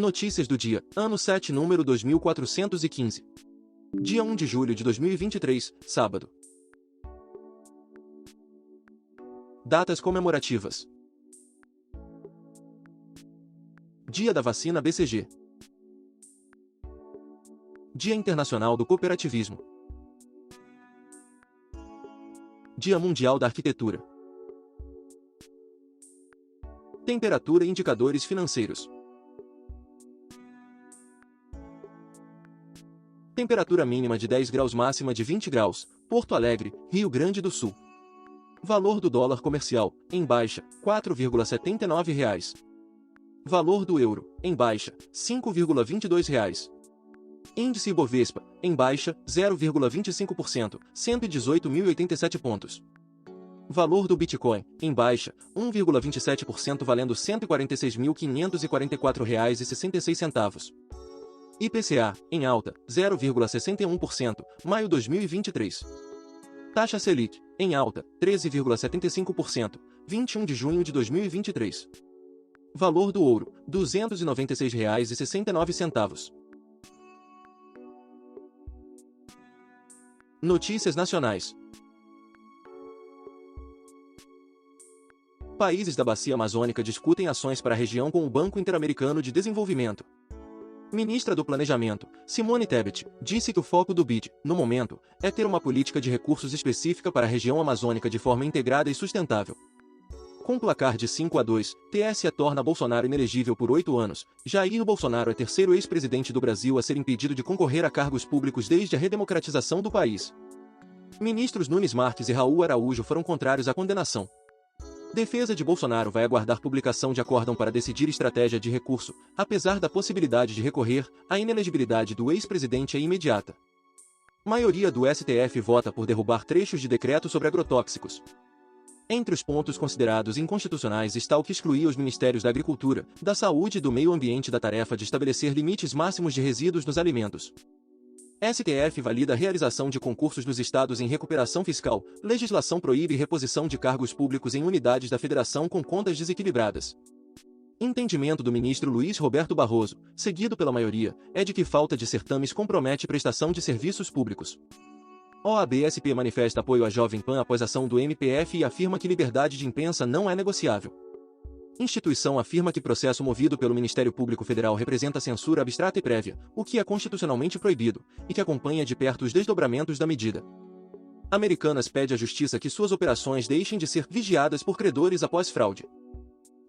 Notícias do dia, ano 7, número 2415. Dia 1 de julho de 2023, sábado. Datas comemorativas. Dia da vacina BCG. Dia Internacional do Cooperativismo. Dia Mundial da Arquitetura. Temperatura e indicadores financeiros. Temperatura mínima de 10 graus, máxima de 20 graus, Porto Alegre, Rio Grande do Sul. Valor do dólar comercial, em baixa, R$ 4,79. Valor do euro, em baixa, R$ 5,22. Índice Ibovespa, em baixa, 0,25%, 118.087 pontos. Valor do Bitcoin, em baixa, 1,27%, valendo R$ 146.544,66. IPCA, em alta, 0,61%, maio 2023. Taxa Selic, em alta, 13,75%, 21 de junho de 2023. Valor do ouro, R$ 296,69. Notícias nacionais. Países da Bacia Amazônica discutem ações para a região com o Banco Interamericano de Desenvolvimento. Ministra do Planejamento, Simone Tebet, disse que o foco do BID, no momento, é ter uma política de recursos específica para a região amazônica de forma integrada e sustentável. Com placar de 5-2, TSE torna Bolsonaro inelegível por 8 anos. Jair Bolsonaro é terceiro ex-presidente do Brasil a ser impedido de concorrer a cargos públicos desde a redemocratização do país. Ministros Nunes Marques e Raul Araújo foram contrários à condenação. Defesa de Bolsonaro vai aguardar publicação de acórdão para decidir estratégia de recurso. Apesar da possibilidade de recorrer, a inelegibilidade do ex-presidente é imediata. Maioria do STF vota por derrubar trechos de decreto sobre agrotóxicos. Entre os pontos considerados inconstitucionais está o que excluía os Ministérios da Agricultura, da Saúde e do Meio Ambiente da tarefa de estabelecer limites máximos de resíduos nos alimentos. STF valida a realização de concursos nos estados em recuperação fiscal. Legislação proíbe reposição de cargos públicos em unidades da federação com contas desequilibradas. Entendimento do ministro Luiz Roberto Barroso, seguido pela maioria, é de que falta de certames compromete prestação de serviços públicos. OAB-SP manifesta apoio à Jovem Pan após ação do MPF e afirma que liberdade de imprensa não é negociável. Instituição afirma que processo movido pelo Ministério Público Federal representa censura abstrata e prévia, o que é constitucionalmente proibido, e que acompanha de perto os desdobramentos da medida. Americanas pede à Justiça que suas operações deixem de ser vigiadas por credores após fraude.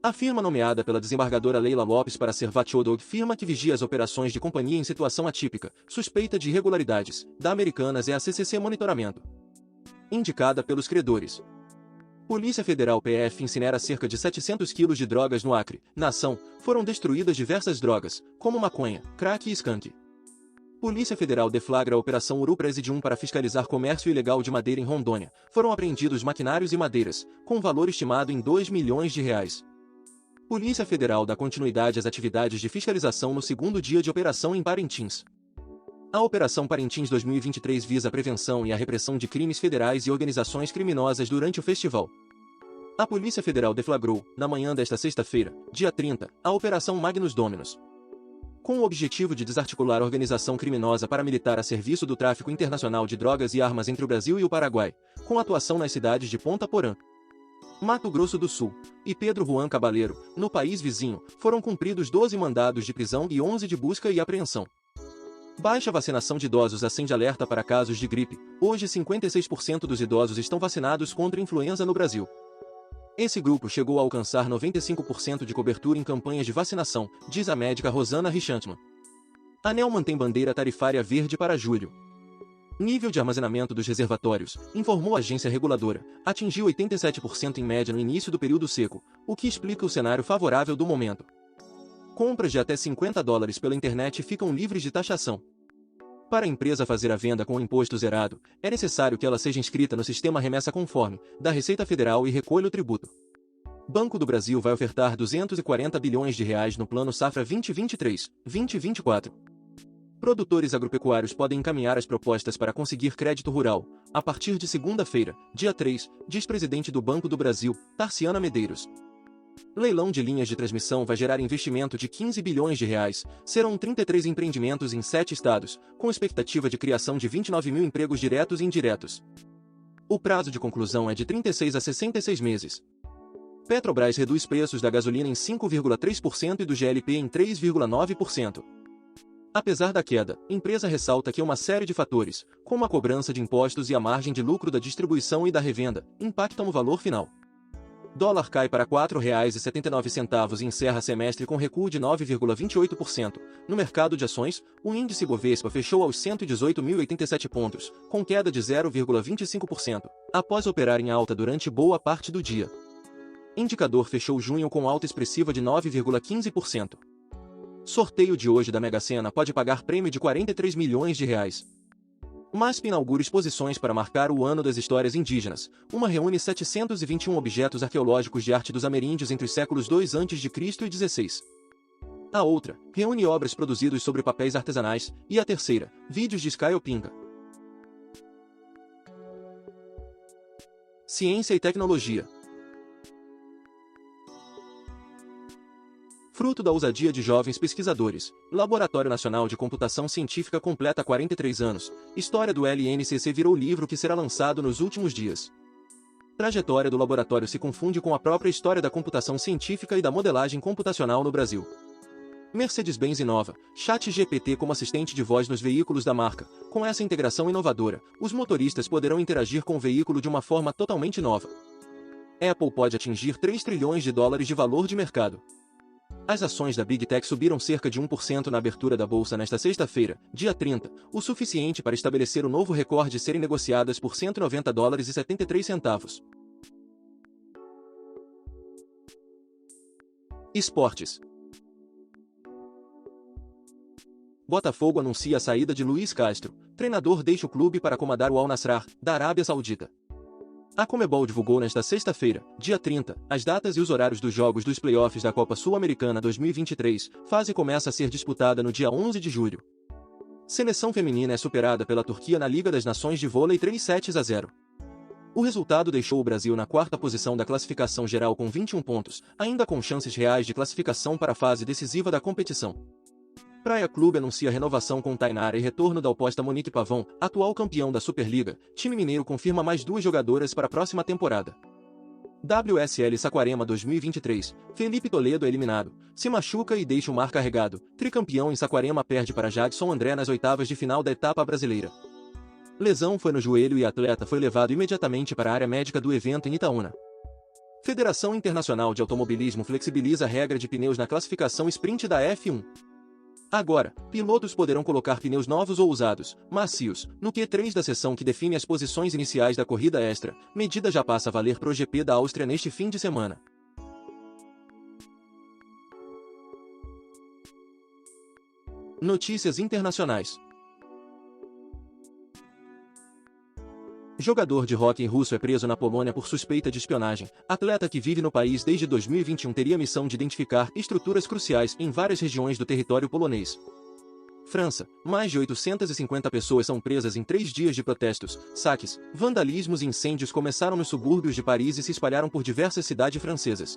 A firma nomeada pela desembargadora Leila Lopes para ser watchdog firma que vigia as operações de companhia em situação atípica, suspeita de irregularidades, da Americanas é a CCC Monitoramento. Indicada pelos credores. Polícia Federal PF incinera cerca de 700 quilos de drogas no Acre. Na ação, foram destruídas diversas drogas, como maconha, crack e skunk. Polícia Federal deflagra a Operação Uru Presidium para fiscalizar comércio ilegal de madeira em Rondônia. Foram apreendidos maquinários e madeiras, com valor estimado em R$ 2 milhões. Polícia Federal dá continuidade às atividades de fiscalização no segundo dia de operação em Parintins. A Operação Parintins 2023 visa a prevenção e a repressão de crimes federais e organizações criminosas durante o festival. A Polícia Federal deflagrou, na manhã desta sexta-feira, dia 30, a Operação Magnus Dominus. Com o objetivo de desarticular a organização criminosa paramilitar a serviço do tráfico internacional de drogas e armas entre o Brasil e o Paraguai, com atuação nas cidades de Ponta Porã, Mato Grosso do Sul, e Pedro Juan Cabaleiro, no país vizinho, foram cumpridos 12 mandados de prisão e 11 de busca e apreensão. Baixa vacinação de idosos acende alerta para casos de gripe. Hoje 56% dos idosos estão vacinados contra influenza no Brasil. Esse grupo chegou a alcançar 95% de cobertura em campanhas de vacinação, diz a médica Rosana Richantman. ANEEL mantém bandeira tarifária verde para julho. Nível de armazenamento dos reservatórios, informou a agência reguladora, atingiu 87% em média no início do período seco, o que explica o cenário favorável do momento. Compras de até $50 pela internet ficam livres de taxação. Para a empresa fazer a venda com o imposto zerado, é necessário que ela seja inscrita no sistema Remessa Conforme, da Receita Federal e recolha o tributo. Banco do Brasil vai ofertar R$ 240 bilhões no Plano Safra 2023-2024. Produtores agropecuários podem encaminhar as propostas para conseguir crédito rural, a partir de segunda-feira, dia 3, diz presidente do Banco do Brasil, Tarciana Medeiros. Leilão de linhas de transmissão vai gerar investimento de 15 bilhões de reais. Serão 33 empreendimentos em 7 estados, com expectativa de criação de 29 mil empregos diretos e indiretos. O prazo de conclusão é de 36 a 66 meses. Petrobras reduz preços da gasolina em 5,3% e do GLP em 3,9%. Apesar da queda, a empresa ressalta que uma série de fatores, como a cobrança de impostos e a margem de lucro da distribuição e da revenda, impactam o valor final. Dólar cai para R$ 4,79 e encerra semestre com recuo de 9,28%. No mercado de ações, o índice Bovespa fechou aos 118.087 pontos, com queda de 0,25%, após operar em alta durante boa parte do dia. Indicador fechou junho com alta expressiva de 9,15%. Sorteio de hoje da Mega Sena pode pagar prêmio de 43 milhões de reais. MASP inaugura exposições para marcar o Ano das Histórias Indígenas. Uma reúne 721 objetos arqueológicos de arte dos ameríndios entre os séculos II a.C. e XVI. A outra, reúne obras produzidas sobre papéis artesanais. E a terceira, vídeos de Skyopinka. Ciência e tecnologia. Fruto da ousadia de jovens pesquisadores, Laboratório Nacional de Computação Científica completa 43 anos. História do LNCC virou livro que será lançado nos últimos dias. Trajetória do laboratório se confunde com a própria história da computação científica e da modelagem computacional no Brasil. Mercedes-Benz inova, ChatGPT como assistente de voz nos veículos da marca. Com essa integração inovadora, os motoristas poderão interagir com o veículo de uma forma totalmente nova. Apple pode atingir 3 trilhões de dólares de valor de mercado. As ações da Big Tech subiram cerca de 1% na abertura da bolsa nesta sexta-feira, dia 30, o suficiente para estabelecer o novo recorde de serem negociadas por $190,73. Esportes. Botafogo anuncia a saída de Luiz Castro. Treinador deixa o clube para comandar o Al-Nassr, da Arábia Saudita. A Conmebol divulgou nesta sexta-feira, dia 30, as datas e os horários dos jogos dos playoffs da Copa Sul-Americana 2023. Fase começa a ser disputada no dia 11 de julho. Seleção feminina é superada pela Turquia na Liga das Nações de vôlei 3-0. O resultado deixou o Brasil na quarta posição da classificação geral com 21 pontos, ainda com chances reais de classificação para a fase decisiva da competição. Praia Clube anuncia renovação com Tainara e retorno da oposta Monique Pavão, atual campeão da Superliga. Time mineiro confirma mais 2 jogadoras para a próxima temporada. WSL Saquarema 2023. Felipe Toledo é eliminado. Se machuca e deixa o mar carregado. Tricampeão em Saquarema perde para Jadson André nas oitavas de final da etapa brasileira. Lesão foi no joelho e atleta foi levado imediatamente para a área médica do evento em Itaúna. Federação Internacional de Automobilismo flexibiliza a regra de pneus na classificação sprint da F1. Agora, pilotos poderão colocar pneus novos ou usados, macios, no Q3 da seção que define as posições iniciais da corrida extra. Medida já passa a valer para o GP da Áustria neste fim de semana. Notícias internacionais. Jogador de hóquei russo é preso na Polônia por suspeita de espionagem. Atleta que vive no país desde 2021 teria a missão de identificar estruturas cruciais em várias regiões do território polonês. França. Mais de 850 pessoas são presas em 3 dias de protestos, saques, vandalismos e incêndios começaram nos subúrbios de Paris e se espalharam por diversas cidades francesas.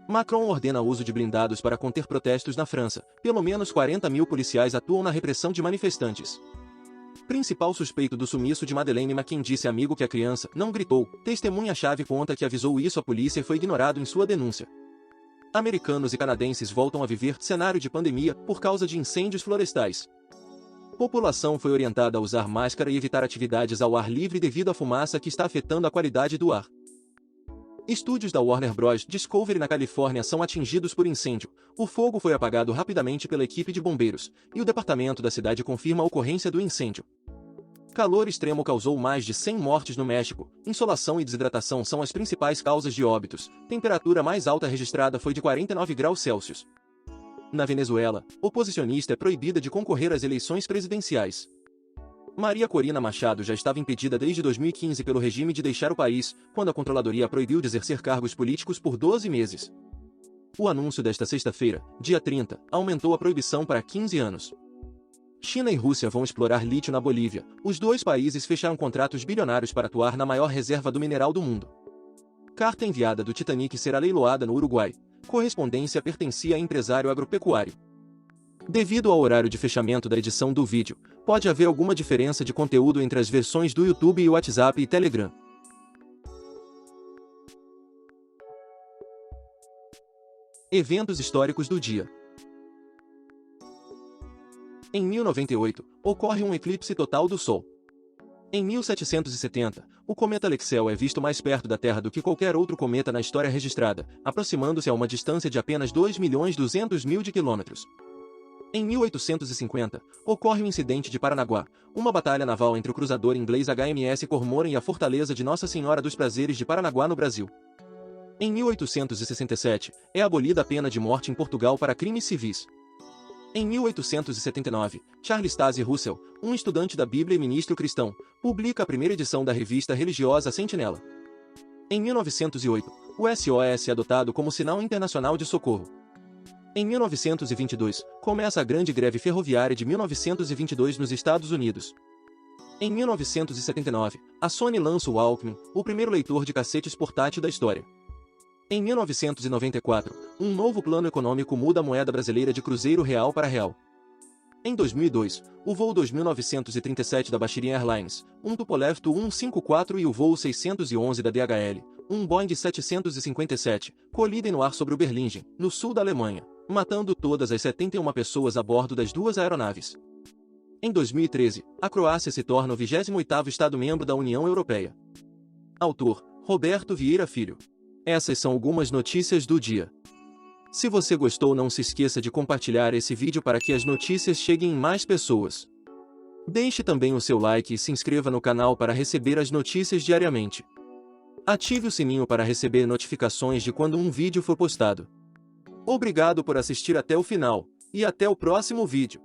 Macron ordena o uso de blindados para conter protestos na França. Pelo menos 40 mil policiais atuam na repressão de manifestantes. Principal suspeito do sumiço de Madeleine McCann disse amigo que a criança não gritou. Testemunha-chave conta que avisou isso à polícia e foi ignorado em sua denúncia. Americanos e canadenses voltam a viver cenário de pandemia por causa de incêndios florestais. População foi orientada a usar máscara e evitar atividades ao ar livre devido à fumaça que está afetando a qualidade do ar. Estúdios da Warner Bros. Discovery na Califórnia são atingidos por incêndio. O fogo foi apagado rapidamente pela equipe de bombeiros, e o departamento da cidade confirma a ocorrência do incêndio. Calor extremo causou mais de 100 mortes no México. Insolação e desidratação são as principais causas de óbitos. Temperatura mais alta registrada foi de 49 graus Celsius. Na Venezuela, oposicionista é proibida de concorrer às eleições presidenciais. Maria Corina Machado já estava impedida desde 2015 pelo regime de deixar o país, quando a controladoria proibiu de exercer cargos políticos por 12 meses. O anúncio desta sexta-feira, dia 30, aumentou a proibição para 15 anos. China e Rússia vão explorar lítio na Bolívia. Os dois países fecharam contratos bilionários para atuar na maior reserva do mineral do mundo. Carta enviada do Titanic será leiloada no Uruguai. Correspondência pertencia a empresário agropecuário. Devido ao horário de fechamento da edição do vídeo, pode haver alguma diferença de conteúdo entre as versões do YouTube e WhatsApp e Telegram. Eventos históricos do dia. Em 1098, ocorre um eclipse total do Sol. Em 1770, o cometa Lexell é visto mais perto da Terra do que qualquer outro cometa na história registrada, aproximando-se a uma distância de apenas 2.200.000 de quilômetros. Em 1850, ocorre o incidente de Paranaguá, uma batalha naval entre o cruzador inglês HMS Cormoran e a fortaleza de Nossa Senhora dos Prazeres de Paranaguá no Brasil. Em 1867, é abolida a pena de morte em Portugal para crimes civis. Em 1879, Charles Taze Russell, um estudante da Bíblia e ministro cristão, publica a primeira edição da revista religiosa Sentinela. Em 1908, o SOS é adotado como sinal internacional de socorro. Em 1922, começa a Grande Greve Ferroviária de 1922 nos Estados Unidos. Em 1979, a Sony lança o Walkman, o primeiro leitor de cassetes portátil da história. Em 1994, um novo plano econômico muda a moeda brasileira de cruzeiro real para real. Em 2002, o voo 2937 da Bashirian Airlines, um Tupolev Tu-154 e o voo 611 da DHL, um Boeing 757, colidem no ar sobre Uberlingen, no sul da Alemanha, matando todas as 71 pessoas a bordo das duas aeronaves. Em 2013, a Croácia se torna o 28º Estado-membro da União Europeia. Autor: Roberto Vieira Filho. Essas são algumas notícias do dia. Se você gostou, não se esqueça de compartilhar esse vídeo para que as notícias cheguem em mais pessoas. Deixe também o seu like e se inscreva no canal para receber as notícias diariamente. Ative o sininho para receber notificações de quando um vídeo for postado. Obrigado por assistir até o final, e até o próximo vídeo.